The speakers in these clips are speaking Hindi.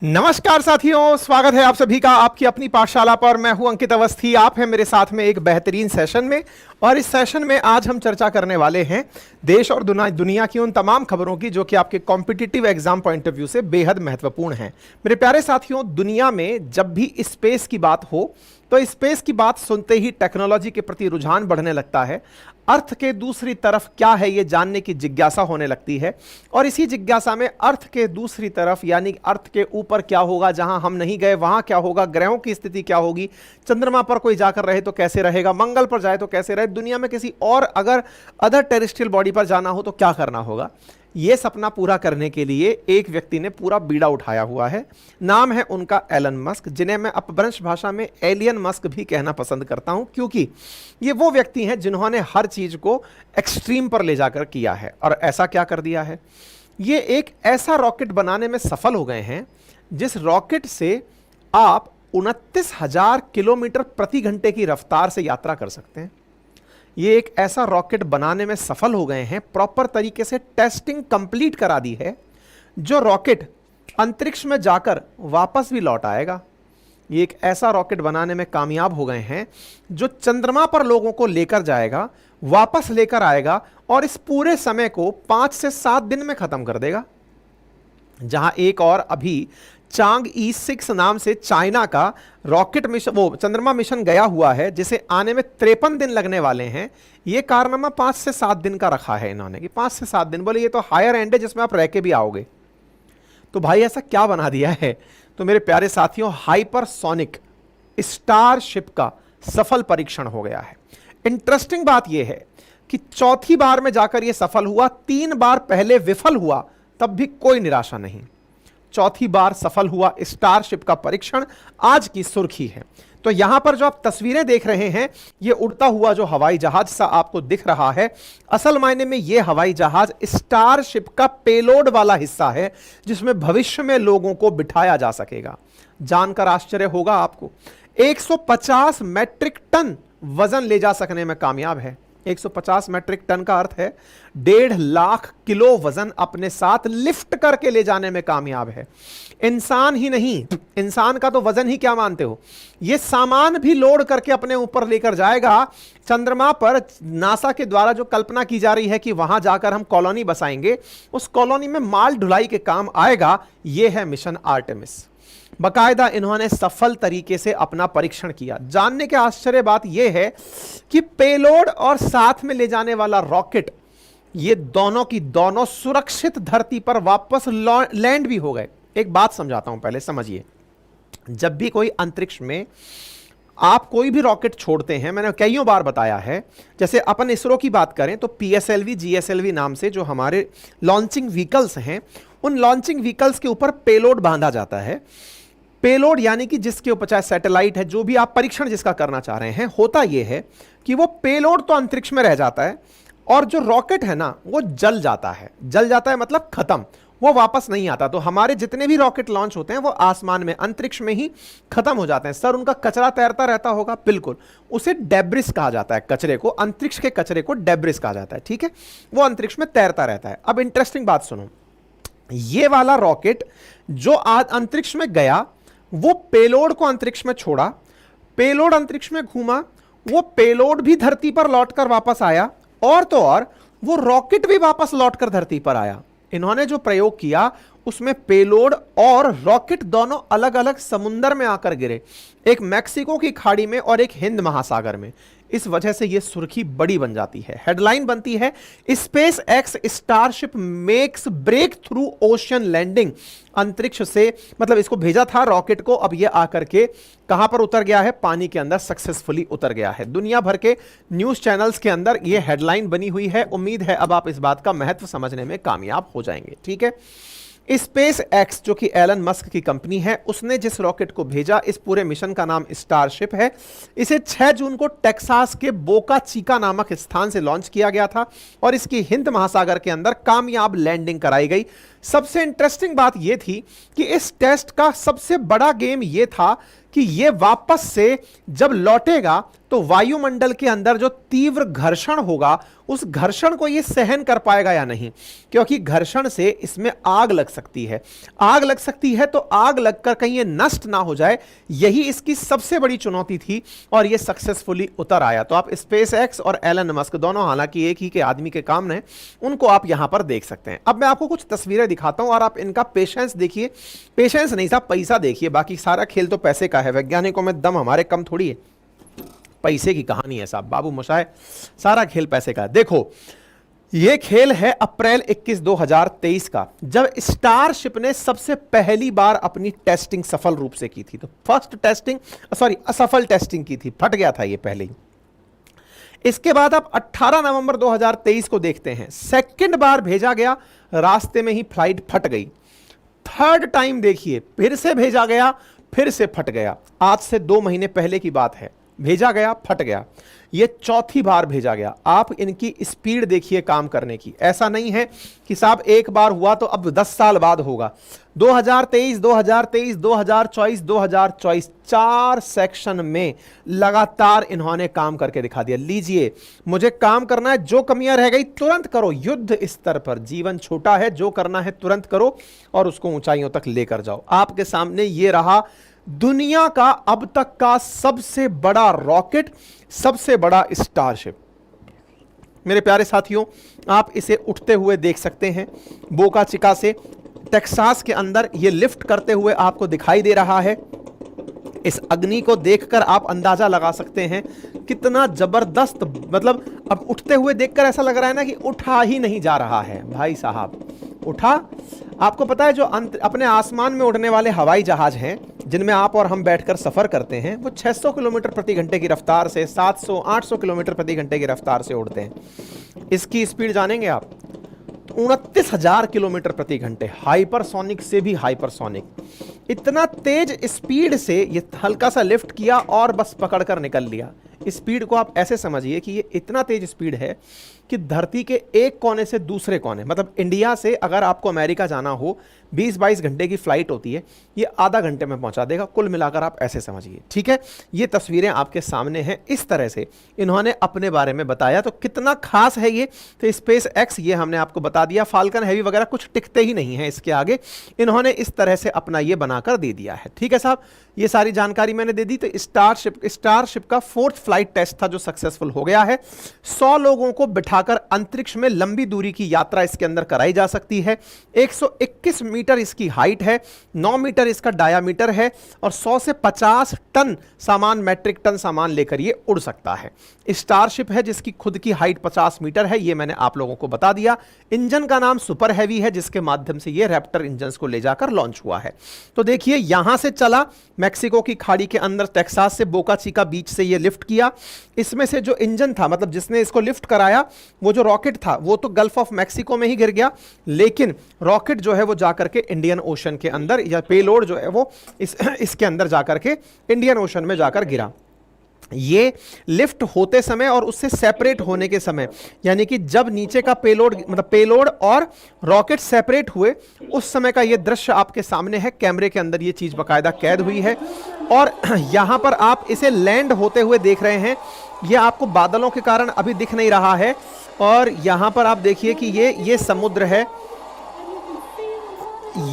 नमस्कार साथियों, स्वागत है आप सभी का आपकी अपनी पाठशाला पर। मैं हूं अंकित अवस्थी, आप हैं मेरे साथ में एक बेहतरीन सेशन में। और इस सेशन में आज हम चर्चा करने वाले हैं देश और दुनिया की उन तमाम खबरों की जो कि आपके competitive exam point of view से बेहद महत्वपूर्ण हैं। मेरे प्यारे साथियों, दुनिया में जब भी स्पेस की बात हो तो स्पेस की बात सुनते ही टेक्नोलॉजी के प्रति रुझान बढ़ने लगता है। अर्थ के दूसरी तरफ क्या है ये जानने की जिज्ञासा होने लगती है। और इसी जिज्ञासा में अर्थ के दूसरी तरफ यानी अर्थ के ऊपर क्या होगा, जहां हम नहीं गए वहां क्या होगा, ग्रहों की स्थिति क्या होगी, चंद्रमा पर कोई जाकर रहे तो कैसे रहेगा, मंगल पर जाए तो कैसे रहे, दुनिया में किसी और अगर अदर टेरेस्ट्रियल बॉडी पर जाना हो तो क्या करना होगा। यह सपना पूरा करने के लिए एक व्यक्ति ने पूरा बीड़ा उठाया हुआ है। नाम है उनका एलन मस्क, जिन्हें मैं अपभ्रंश भाषा में एलियन मस्क भी कहना पसंद करता हूं, क्योंकि ये वो व्यक्ति हैं जिन्होंने हर चीज को एक्सट्रीम पर ले जाकर किया है। और ऐसा क्या कर दिया है, ये एक ऐसा रॉकेट बनाने में सफल हो गए हैं जिस रॉकेट से आप 29,000 किलोमीटर प्रति घंटे की रफ्तार से यात्रा कर सकते हैं। ये एक ऐसा रॉकेट बनाने में सफल हो गए हैं, प्रॉपर तरीके से टेस्टिंग कंप्लीट करा दी है, जो रॉकेट अंतरिक्ष में जाकर वापस भी लौट आएगा। ये एक ऐसा रॉकेट बनाने में कामयाब हो गए हैं जो चंद्रमा पर लोगों को लेकर जाएगा, वापस लेकर आएगा और इस पूरे समय को 5 से 7 दिन में खत्म कर देगा। जहां एक और अभी चांग E6 नाम से चाइना का रॉकेट मिशन, वो चंद्रमा मिशन गया हुआ है, जिसे आने में 53 दिन लगने वाले हैं। यह कारनामा 5 से 7 दिन का रखा है इन्होंने कि 5 से 7 दिन। बोले ये तो हायर एंड है जिसमें आप रह के भी आओगे। तो भाई ऐसा क्या बना दिया है। तो मेरे प्यारे साथियों, हाइपरसोनिक स्टारशिप का सफल परीक्षण हो गया है। इंटरेस्टिंग बात यह है कि चौथी बार में जाकर यह सफल हुआ। 3 बार पहले विफल हुआ, तब भी कोई निराशा नहीं। चौथी बार सफल हुआ स्टारशिप का परीक्षण आज की सुर्खी है। तो यहां पर जो आप तस्वीरें देख रहे हैं, यह उड़ता हुआ जो हवाई जहाज सा आपको दिख रहा है, असल मायने में यह हवाई जहाज स्टारशिप का पेलोड वाला हिस्सा है, जिसमें भविष्य में लोगों को बिठाया जा सकेगा। जानकर आश्चर्य होगा आपको, 150 मैट्रिक टन वजन ले जा सकने में कामयाब है। 150 मैट्रिक टन का अर्थ है 1.5 लाख किलो वजन अपने साथ लिफ्ट करके ले जाने में कामयाब है। इंसान ही नहीं, इंसान का तो वजन ही क्या मानते हो, यह सामान भी लोड करके अपने ऊपर लेकर जाएगा। चंद्रमा पर नासा के द्वारा जो कल्पना की जा रही है कि वहां जाकर हम कॉलोनी बसाएंगे, उस कॉलोनी में माल ढुलाई के काम आएगा। यह है मिशन आर्टेमिस। बकायदा इन्होंने सफल तरीके से अपना परीक्षण किया। जानने के आश्चर्य बात यह है कि पेलोड और साथ में ले जाने वाला रॉकेट, ये दोनों की दोनों सुरक्षित धरती पर वापस लैंड भी हो गए। एक बात समझाता हूं, पहले समझिए। जब भी कोई अंतरिक्ष में आप कोई भी रॉकेट छोड़ते हैं, मैंने कईयों बार बताया है, जैसे अपन इसरो की बात करें तो PSLV GSLV नाम से जो हमारे लॉन्चिंग व्हीकल्स हैं, उन लॉन्चिंग व्हीकल्स के ऊपर पेलोड बांधा जाता है। पेलोड यानी कि जिसके ऊपर, चाहे सैटेलाइट है, जो भी आप परीक्षण जिसका करना चाह रहे हैं, होता यह है कि वो पेलोड तो अंतरिक्ष में रह जाता है और जो रॉकेट है ना, वो जल जाता है। जल जाता है मतलब खत्म, वो वापस नहीं आता। तो हमारे जितने भी रॉकेट लॉन्च होते हैं वो आसमान में, अंतरिक्ष में ही खत्म हो जाते हैं। सर, उनका कचरा तैरता रहता होगा, बिल्कुल, उसे डेब्रिस कहा जाता है। कचरे को, अंतरिक्ष के कचरे को डेब्रिस कहा जाता है, ठीक है। वो अंतरिक्ष में तैरता रहता है। अब इंटरेस्टिंग बात सुनो, ये वाला रॉकेट जो आज अंतरिक्ष में गया, वो पेलोड को अंतरिक्ष में छोड़ा, पेलोड अंतरिक्ष में घूमा, वो पेलोड भी धरती पर लौटकर वापस आया, और तो और वो रॉकेट भी वापस लौटकर धरती पर आया। इन्होंने जो प्रयोग किया उसमें पेलोड और रॉकेट दोनों अलग अलग समुद्र में आकर गिरे, एक मैक्सिको की खाड़ी में और एक हिंद महासागर में। इस वजह से यह सुर्खी बड़ी बन जाती है, हेडलाइन बनती है, SpaceX Starship makes breakthrough ocean landing. अंतरिक्ष से, मतलब इसको भेजा था रॉकेट को, अब यह आकर के कहां पर उतर गया है, पानी के अंदर सक्सेसफुली उतर गया है। दुनिया भर के न्यूज चैनल्स के अंदर यह हेडलाइन बनी हुई है। उम्मीद है अब आप इस बात का महत्व समझने में कामयाब हो जाएंगे, ठीक है। स्पेस एक्स जो कि एलन मस्क की कंपनी है, उसने जिस रॉकेट को भेजा, इस पूरे मिशन का नाम स्टारशिप है। इसे 6 जून को टेक्सास के बोका चिका नामक स्थान से लॉन्च किया गया था और इसकी हिंद महासागर के अंदर कामयाब लैंडिंग कराई गई। सबसे इंटरेस्टिंग बात यह थी कि इस टेस्ट का सबसे बड़ा गेम यह था कि यह वापस से जब लौटेगा तो वायुमंडल के अंदर जो तीव्र घर्षण होगा उस घर्षण को ये सहन कर पाएगा या नहीं, क्योंकि घर्षण से इसमें आग लग सकती है। आग लग सकती है तो आग लगकर कहीं ये नष्ट ना हो जाए, यही इसकी सबसे बड़ी चुनौती थी और ये सक्सेसफुली उतर आया। तो आप स्पेस एक्स और एलन मस्क दोनों हालांकि एक ही के आदमी के काम हैं, उनको आप यहां पर देख सकते हैं। अब मैं आपको कुछ तस्वीरें दिखाता हूं और आप इनका पेशेंस देखिए, पेशेंस नहीं साहब पैसा देखिए, बाकी सारा खेल तो पैसे का है, वैज्ञानिकों में दम हमारे कम थोड़ी है, पैसे की कहानी है साहब, बाबू मोशाय, सारा खेल पैसे का है। देखो ये खेल है अप्रैल 21 2023 का, जब स्टारशिप ने सबसे पहली बार अपनी टेस्टिंग सफल रूप से की थी। तो फर्स्ट टेस्टिंग, सॉरी असफल टेस्टिंग की थी, फट गया था ये पहले ही। इसके बाद आप 18 नवंबर 2023 को देखते हैं, सेकंड बार भेजा गया, रास्ते में ही फ्लाइट फट गई। थर्ड टाइम देखिए, फिर से भेजा गया, फिर से फट गया। आज से 2 महीने पहले की बात है, भेजा गया फट गया। ये चौथी बार भेजा गया। आप इनकी स्पीड देखिए काम करने की, ऐसा नहीं है कि साहब एक बार हुआ तो अब 10 साल बाद होगा। 2023, 2023, 2024, 2024 4 सेक्शन में लगातार इन्होंने काम करके दिखा दिया। लीजिए, मुझे काम करना है, जो कमियां रह गई तुरंत करो। युद्ध स्तर पर जीवन छोटा है, जो करना है तुरंत करो और उसको ऊंचाइयों तक लेकर जाओ। आपके सामने ये रहा दुनिया का अब तक का सबसे बड़ा रॉकेट, सबसे बड़ा स्टारशिप। मेरे प्यारे साथियों, आप इसे उठते हुए देख सकते हैं बोका चिका से टेक्सास के अंदर। ये लिफ्ट करते हुए आपको दिखाई दे रहा है। इस अग्नि को देखकर आप अंदाजा लगा सकते हैं कितना जबरदस्त, मतलब अब उठते हुए देखकर ऐसा लग रहा है ना कि उठा ही नहीं जा रहा है। भाई साहब उठा। आपको पता है जो अपने आसमान में उड़ने वाले हवाई जहाज हैं, जिनमें आप और हम बैठकर सफर करते हैं, वो 600 किलोमीटर प्रति घंटे की रफ्तार से 700-800 किलोमीटर प्रति घंटे की रफ्तार से उड़ते हैं। इसकी स्पीड जानेंगे आप, 29,000 किलोमीटर प्रति घंटे, हाइपरसोनिक से भी हाइपरसोनिक। इतना तेज स्पीड से ये हल्का सा लिफ्ट किया और बस पकड़कर निकल लिया। स्पीड को आप ऐसे समझिए कि ये इतना तेज स्पीड है कि धरती के एक कोने से दूसरे कोने, मतलब इंडिया से अगर आपको अमेरिका जाना हो 20-22 घंटे की फ्लाइट होती है, ये आधा घंटे में पहुंचा देगा। कुल मिलाकर आप ऐसे समझिए, ठीक है। ये तस्वीरें आपके सामने हैं, इस तरह से इन्होंने अपने बारे में बताया। तो कितना खास है ये, तो स्पेस एक्स ये हमने आपको बता दिया। फाल्कन हैवी वगैरह कुछ टिकते ही नहीं है इसके आगे, इन्होंने इस तरह से अपना ये बनाकर दे दिया है, ठीक है साहब। ये सारी जानकारी मैंने दे दी। तो स्टारशिप का 4th फ्लाइट टेस्ट था जो सक्सेसफुल हो गया है। 100 लोगों को बिठाकर अंतरिक्ष में लंबी दूरी की यात्रा इसके अंदर कराई जा सकती है। 121 मीटर इसकी हाइट है, 9 मीटर इसका डायामीटर है और 100 से 50 टन सामान, मैट्रिक टन सामान लेकर ये उड़ सकता है। स्टारशिप है जिसकी खुद की हाइट 50 मीटर है, ये मैंने आप लोगों को बता दिया। इंजन का नाम सुपर हैवी है, जिसके माध्यम से ये रैप्टर इंजन को ले जाकर लॉन्च हुआ है। तो देखिए यहां से चला, मैक्सिको की खाड़ी के अंदर टेक्सास से बोका चिका बीच से ये लिफ्ट किया। इसमें से जो इंजन था, मतलब जिसने इसको लिफ्ट कराया, वो जो रॉकेट था वो तो गल्फ ऑफ मैक्सिको में ही गिर गया, लेकिन रॉकेट जो है वो जाकर के इंडियन ओशन के अंदर, या पेलोड जो है वो इसके अंदर जाकर के इंडियन ओशन में जाकर गिरा। ये लिफ्ट होते समय और उससे सेपरेट होने के समय, यानी कि जब नीचे का पेलोड, मतलब पेलोड और रॉकेट सेपरेट हुए, उस समय का ये दृश्य आपके सामने है। कैमरे के अंदर ये चीज बाकायदा कैद हुई है और यहां पर आप इसे लैंड होते हुए देख रहे हैं। ये आपको बादलों के कारण अभी दिख नहीं रहा है और यहां पर आप देखिए कि ये समुद्र है,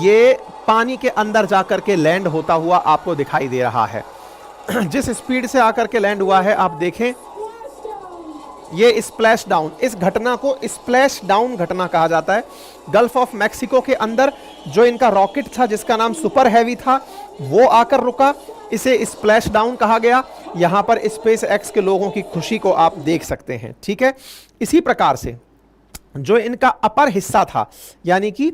ये पानी के अंदर जाकर के लैंड होता हुआ आपको दिखाई दे रहा है। जिस स्पीड से आकर के लैंड हुआ है, आप देखें ये स्प्लैश डाउन, इस घटना को स्प्लैश डाउन घटना कहा जाता है। गल्फ ऑफ मैक्सिको के अंदर जो इनका रॉकेट था जिसका नाम सुपर हैवी था, वो आकर रुका, इसे स्प्लैश डाउन कहा गया। यहां पर स्पेस एक्स के लोगों की खुशी को आप देख सकते हैं, ठीक है। इसी प्रकार से जो इनका अपर हिस्सा था, यानी कि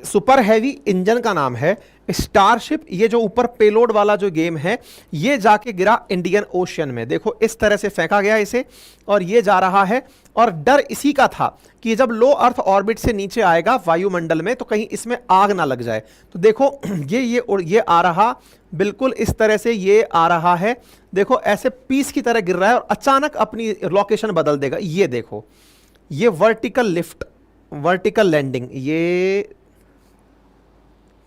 सुपर हैवी इंजन का नाम है, स्टारशिप, ये जो ऊपर पेलोड वाला जो गेम है, ये जाके गिरा इंडियन ओशन में। देखो इस तरह से फेंका गया इसे और ये जा रहा है। और डर इसी का था कि जब लो अर्थ ऑर्बिट से नीचे आएगा वायुमंडल में तो कहीं इसमें आग ना लग जाए। तो देखो ये आ रहा, बिल्कुल इस तरह से ये आ रहा है। देखो ऐसे पीस की तरह गिर रहा है और अचानक अपनी लोकेशन बदल देगा। ये देखो, ये वर्टिकल लिफ्ट, वर्टिकल लैंडिंग, ये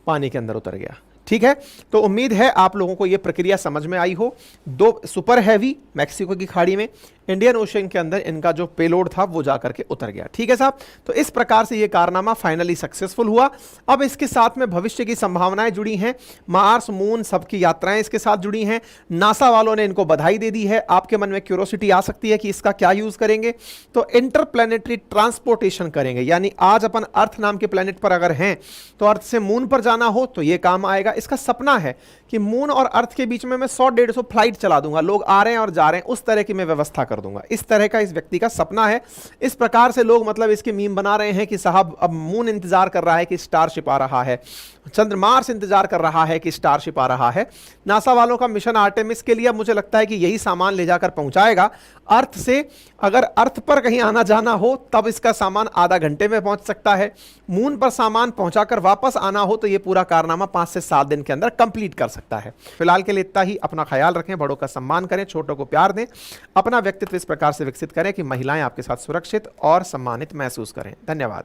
पानी के अंदर उतर गया, ठीक है, तो उम्मीद है आप लोगों को यह प्रक्रिया समझ में आई हो। दो सुपर हैवी मैक्सिको की खाड़ी में, इंडियन ओशन के अंदर इनका जो पेलोड था वो जाकर के उतर गया। ठीक है साहब, तो इस प्रकार से ये कारनामा फाइनली सक्सेसफुल हुआ। अब इसके साथ में भविष्य की संभावनाएं जुड़ी हैं, मार्स मून सबकी यात्राएं इसके साथ जुड़ी हैं। नासा वालों ने इनको बधाई दे दी है। आपके मन में क्यूरोसिटी आ सकती है कि इसका क्या यूज करेंगे, तो इंटरप्लैनेटरी ट्रांसपोर्टेशन करेंगे, यानी आज अपन अर्थ नाम के प्लेनेट पर अगर हैं तो अर्थ से मून पर जाना हो तो ये काम आएगा। इसका सपना है कि मून और अर्थ के बीच में मैं 100-150 फ्लाइट चला दूंगा, लोग आ रहे हैं और जा रहे हैं, उस तरह की मैं व्यवस्था कर दूंगा। इस तरह का इस व्यक्ति का सपना है। इस प्रकार से लोग मतलब इसके मीम बना रहे हैं कि साहब अब मून इंतजार कर रहा है कि स्टारशिप आ रहा है, चंद्रमार्स इंतजार कर रहा है कि स्टारशिप आ रहा है। नासा वालों का मिशन आर्टेमिस के लिए मुझे लगता है कि यही सामान ले जाकर पहुंचाएगा अर्थ से। अगर अर्थ पर कहीं आना जाना हो तब इसका सामान आधा घंटे में पहुंच सकता है। मून पर सामान पहुंचाकर वापस आना हो तो यह पूरा कारनामा 5 से 7 दिन के अंदर कंप्लीट कर सकता है। फिलहाल के लिए इतना ही। अपना ख्याल रखें, बड़ों का सम्मान करें, छोटों को प्यार दें, अपना व्यक्तित्व इस प्रकार से विकसित करें कि महिलाएं आपके साथ सुरक्षित और सम्मानित महसूस करें। धन्यवाद।